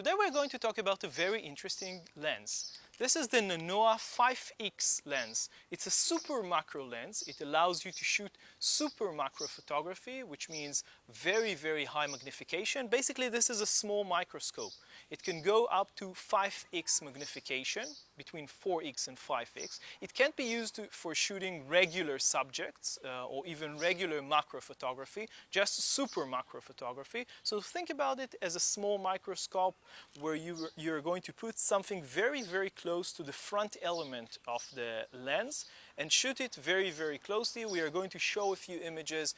Today we're going to talk about a very interesting lens. This is the Nanoha 5X lens. It's a super macro lens. It allows you to shoot super macro photography, which means very, very high magnification. Basically, this is a small microscope. It can go up to 5X magnification, between 4X and 5X. It can't be used for shooting regular subjects or even regular macro photography, just super macro photography. So think about it as a small microscope where you're going to put something very, very close to the front element of the lens and shoot it very, very closely. We are going to show a few images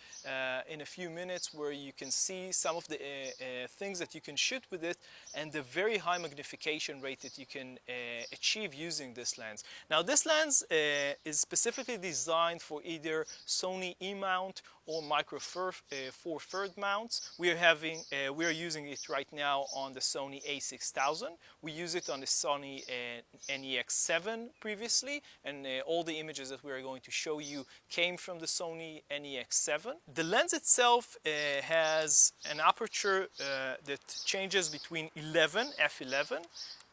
in a few minutes where you can see some of the things that you can shoot with it and the very high magnification rate that you can achieve using this lens. Now this lens is specifically designed for either Sony E-mount or Micro Four Third mounts. We are using it right now on the Sony a6000. We use it on the Sony NEX7 previously, and all the images that we are going to show you came from the Sony NEX7. The lens itself has an aperture that changes between f11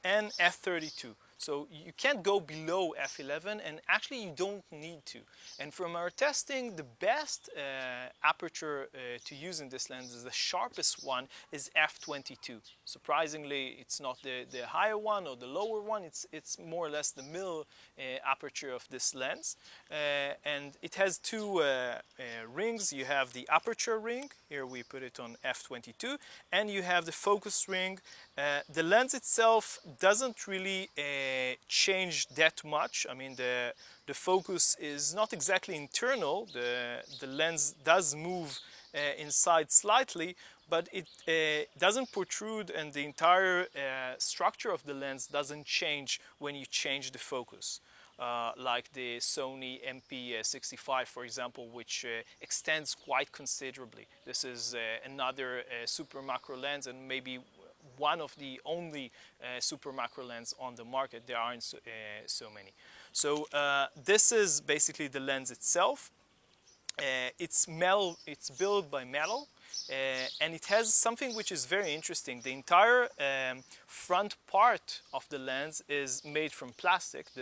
and f32. So you can't go below f11, and actually you don't need to. And from our testing, the best aperture to use in this lens is the sharpest one is f22. Surprisingly, it's not the higher one or the lower one. It's more or less the middle aperture of this lens. And it has two rings. You have the aperture ring. Here we put it on f22. And you have the focus ring. The lens itself doesn't really change that much. I mean, the focus is not exactly internal. The lens does move inside slightly, but it doesn't protrude, and the entire structure of the lens doesn't change when you change the focus. Like the Sony MP65, for example, which extends quite considerably. This is another super macro lens, and maybe one of the only super macro lens on the market. There aren't so many. So this is basically the lens itself. It's built by metal, and it has something which is very interesting. The entire front part of the lens is made from plastic.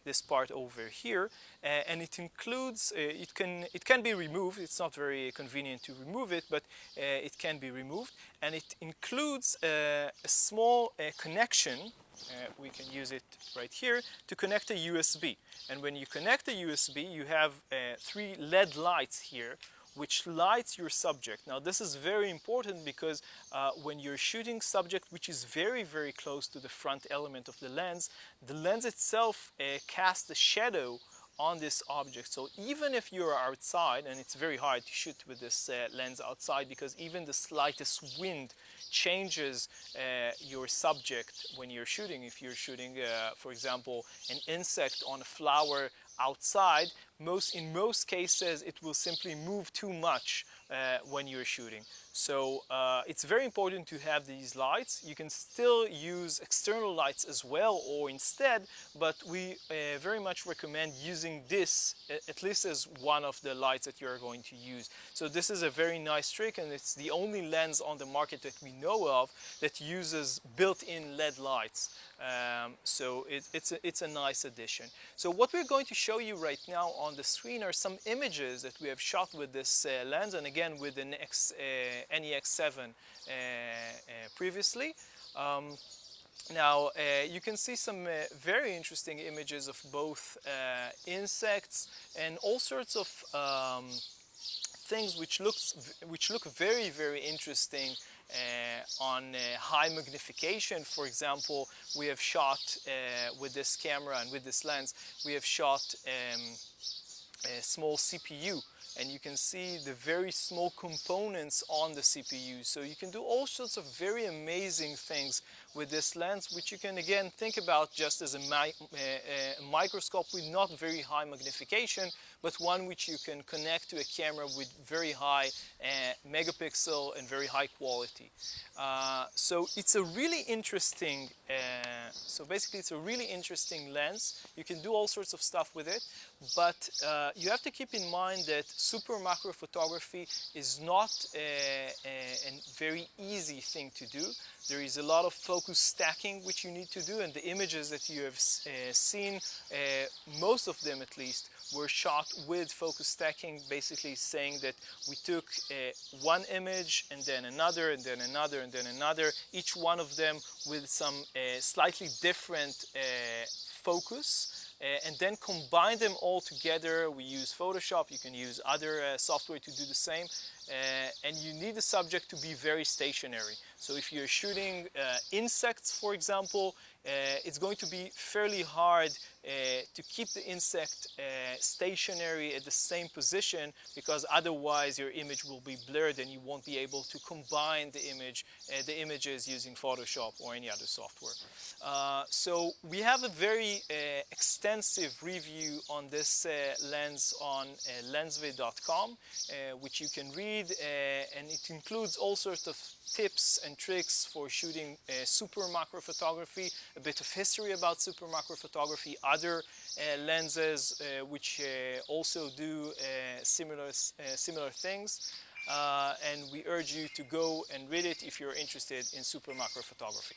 This part over here, and it includes, it can be removed. It's not very convenient to remove it, but it can be removed, and it includes a small connection. We can use it right here to connect a USB. And when you connect a USB, you have 3 LED lights here, which lights your subject. Now this is very important because when you're shooting subject which is very, very close to the front element of the lens itself casts a shadow on this object. So even if you're outside, and it's very hard to shoot with this lens outside because even the slightest wind changes your subject when you're shooting. If you're shooting, for example, an insect on a flower outside, in most cases it will simply move too much when you're shooting. So it's very important to have these lights. You can still use external lights as well or instead, but we very much recommend using this at least as one of the lights that you're going to use. So this is a very nice trick, and it's the only lens on the market that we know of that uses built-in LED lights. So it's a nice addition. So what we're going to show you right now on the screen are some images that we have shot with this lens, and again with the NEX7 previously. Now you can see some very interesting images of both insects and all sorts of things which look very, very interesting on high magnification. For example, we have shot with this camera and with this lens, we have shot a small CPU, and you can see the very small components on the CPU. So you can do all sorts of very amazing things with this lens, which you can again think about just as a microscope with not very high magnification, but one which you can connect to a camera with very high megapixel and very high quality. So it's a really interesting, so basically it's a really interesting lens. You can do all sorts of stuff with it, but you have to keep in mind that super macro photography is not a very easy thing to do. There is a lot of focus stacking which you need to do, and the images that you have seen, most of them at least, were shot with focus stacking, basically saying that we took one image and then another and then another and then another, each one of them with some slightly different focus. And then combine them all together. We use Photoshop, you can use other software to do the same. And you need the subject to be very stationary. So if you're shooting insects, for example, it's going to be fairly hard to keep the insect stationary at the same position, because otherwise your image will be blurred and you won't be able to combine the images using Photoshop or any other software. So we have a very extensive review on this lens on LensVid.com, which you can read, and it includes all sorts of tips and tricks for shooting super macro photography, a bit of history about super macro photography, other lenses which also do similar things, and we urge you to go and read it if you're interested in super macro photography.